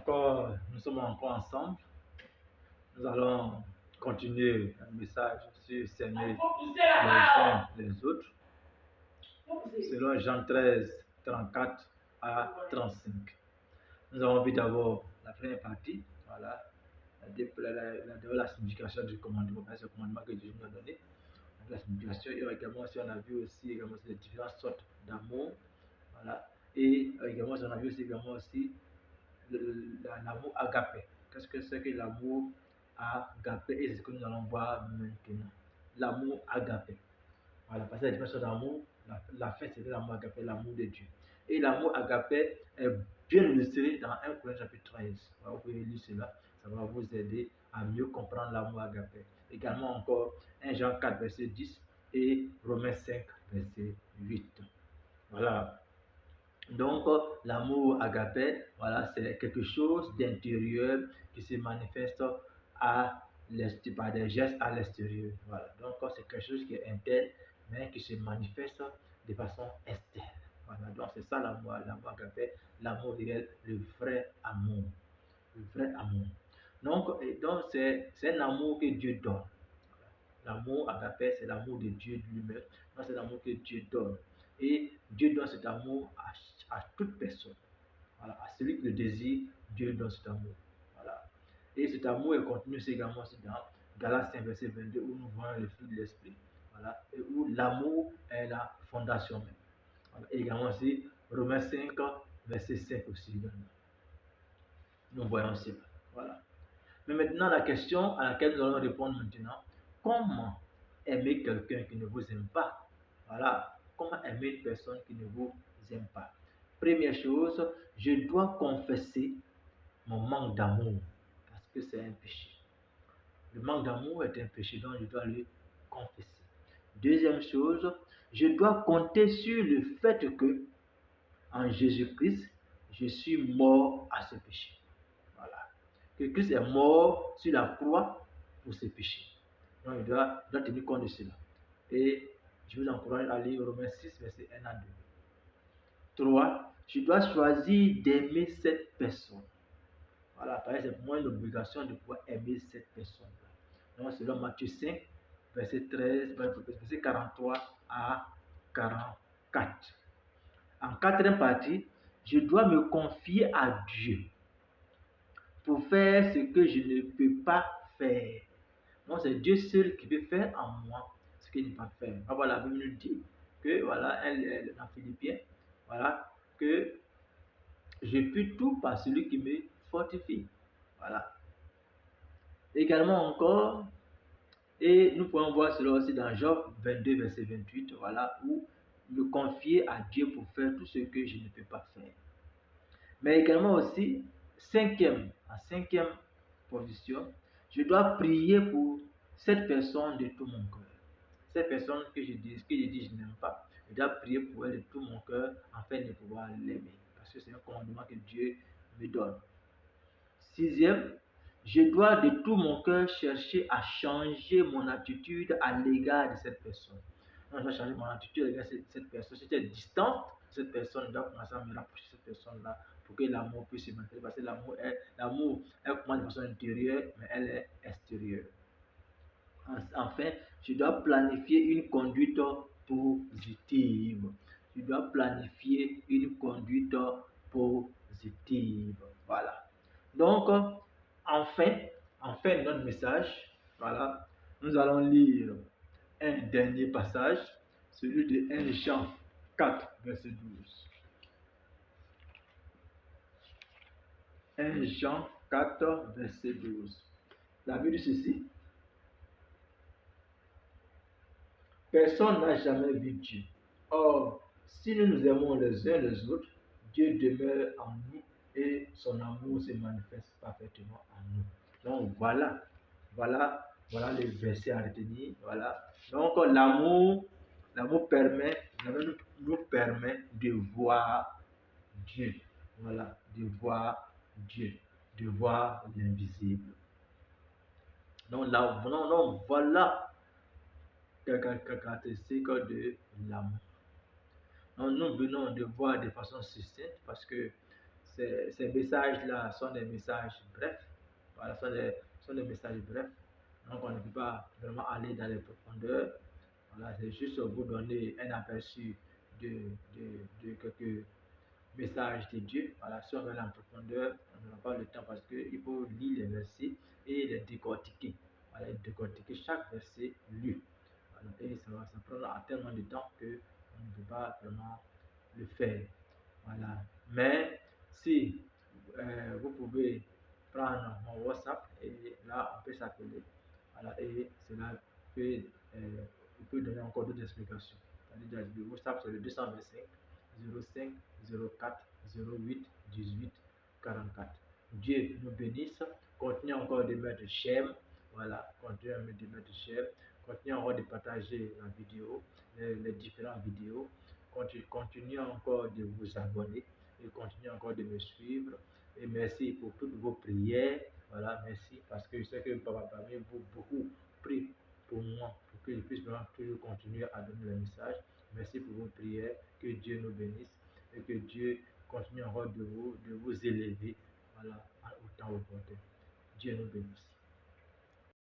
nous sommes encore ensemble. Nous allons continuer un message sur s'aimer les uns les autres. Selon Jean 13, 34 à 35. Nous avons vu d'abord la première partie, voilà, la signification du commandement, ce commandement que Jésus nous a donné. La signification, et également, on a vu aussi également les différentes sortes d'amour, voilà, et également, on a vu aussi l'amour agapé. Qu'est-ce que c'est que l'amour agapé? Et c'est ce que nous allons voir maintenant. L'amour agapé. Voilà, parce que la définition d'amour, la fin, c'était l'amour agapé, l'amour de Dieu. Et l'amour agapé est bien illustré dans 1 Corinthiens chapitre 13. Voilà, vous pouvez lire cela, ça va vous aider à mieux comprendre l'amour agapé. Également encore 1 Jean 4, verset 10 et Romains 5, verset 8. Voilà. Donc, l'amour agapé, voilà, c'est quelque chose d'intérieur qui se manifeste par des gestes à l'extérieur. Voilà. Donc, c'est quelque chose qui est interne, mais qui se manifeste de façon externe. Voilà. Donc, c'est ça l'amour agapé, l'amour réel, le vrai amour. Le vrai amour. Donc c'est un amour que Dieu donne. L'amour agapé, c'est l'amour de Dieu lui-même. C'est l'amour que Dieu donne. Et Dieu donne cet amour à toute personne. Voilà. À celui qui le désire, Dieu donne cet amour. Voilà. Et cet amour est contenu également aussi dans Galates 5, verset 22, où nous voyons le fruit de l'esprit. Voilà. Et où l'amour est la fondation même. Voilà. Et également aussi Romains 5, verset 5 aussi. Nous voyons cela. Voilà. Mais maintenant, la question à laquelle nous allons répondre maintenant, comment aimer quelqu'un qui ne vous aime pas? Voilà. Comment aimer une personne qui ne vous aime pas? Première chose, je dois confesser mon manque d'amour parce que c'est un péché. Le manque d'amour est un péché, donc je dois le confesser. Deuxième chose, je dois compter sur le fait que en Jésus-Christ, je suis mort à ce péché. Voilà. Que Christ est mort sur la croix pour ses péchés. Donc, il doit tenir compte de cela. Et je vous encourage à lire Romains 6, verset 1 à 2. 3. Je dois choisir d'aimer cette personne. Voilà, parce que c'est pour moi une obligation de pouvoir aimer cette personne. Donc, selon Matthieu 5, verset 13, verset 43 à 44. En quatrième partie, je dois me confier à Dieu pour faire ce que je ne peux pas faire. Donc, c'est Dieu seul qui peut faire en moi ce qu'il ne peut pas faire. Voilà, la Bible nous dit que, voilà, dans Philippiens, voilà, que je peux tout par celui qui me fortifie. Voilà. Également encore, et nous pouvons voir cela aussi dans Job 22, verset 28, voilà, où me confier à Dieu pour faire tout ce que je ne peux pas faire. Mais également aussi, en cinquième position, je dois prier pour cette personne de tout mon cœur. Cette personne que je dis je n'aime pas, je dois prier pour elle de tout mon cœur afin de pouvoir l'aimer. Parce que c'est un commandement que Dieu me donne. Sixième, je dois de tout mon cœur chercher à changer mon attitude à l'égard de cette personne. Donc, je dois changer mon attitude à l'égard de cette personne. Si tu es distante, cette personne doit commencer à me rapprocher de cette personne-là pour que l'amour puisse se manifester. Parce que l'amour est comment de façon intérieure, mais elle est extérieure. Enfin, je dois planifier une conduite positive. Je dois planifier une conduite positive. Voilà. Donc, enfin, de notre message, voilà, nous allons lire un dernier passage, celui de 1 Jean 4, verset 12. 1 Jean 4, verset 12. La Bible dit ceci. Personne n'a jamais vu Dieu. Or, si nous nous aimons les uns les autres, Dieu demeure en nous et son amour se manifeste parfaitement en nous. Donc voilà les versets à retenir. Voilà. Donc l'amour nous permet de voir Dieu. Voilà, de voir Dieu, de voir l'invisible. Donc là, voilà quelques caractéristiques de l'amour. Nous venons de voir de façon succincte parce que ces messages-là sont des messages brefs. Voilà, sont des messages brefs. Donc, on ne peut pas vraiment aller dans les profondeurs. Voilà, c'est juste vous donner un aperçu de quelques messages de Dieu. Voilà, si on va en profondeur, on n'aura pas le temps parce qu'il faut lire les versets et les décortiquer. Voilà, décortiquer chaque verset lu. Voilà, et ça prendra tellement de temps qu'on ne peut pas vraiment le faire. Voilà. Mais si vous pouvez prendre mon WhatsApp et là on peut s'appeler. Voilà, et cela peut, il peut donner encore d'autres explications. Le WhatsApp c'est le 225 05 04 08 18 44. Dieu nous bénisse. Continuez encore de mettre j'aime. Voilà, continuez de mettre j'aime. Continuez encore de partager la vidéo, les différentes vidéos. Continuez encore de vous abonner et continuez encore de me suivre. Et merci pour toutes vos prières. Voilà, merci parce que je sais que Papa parmi vous beaucoup prie pour moi, pour que je puisse vraiment toujours continuer à donner le message. Merci pour vos prières. Que Dieu nous bénisse et que Dieu continue encore de vous élever. Voilà, autant au Dieu nous bénisse.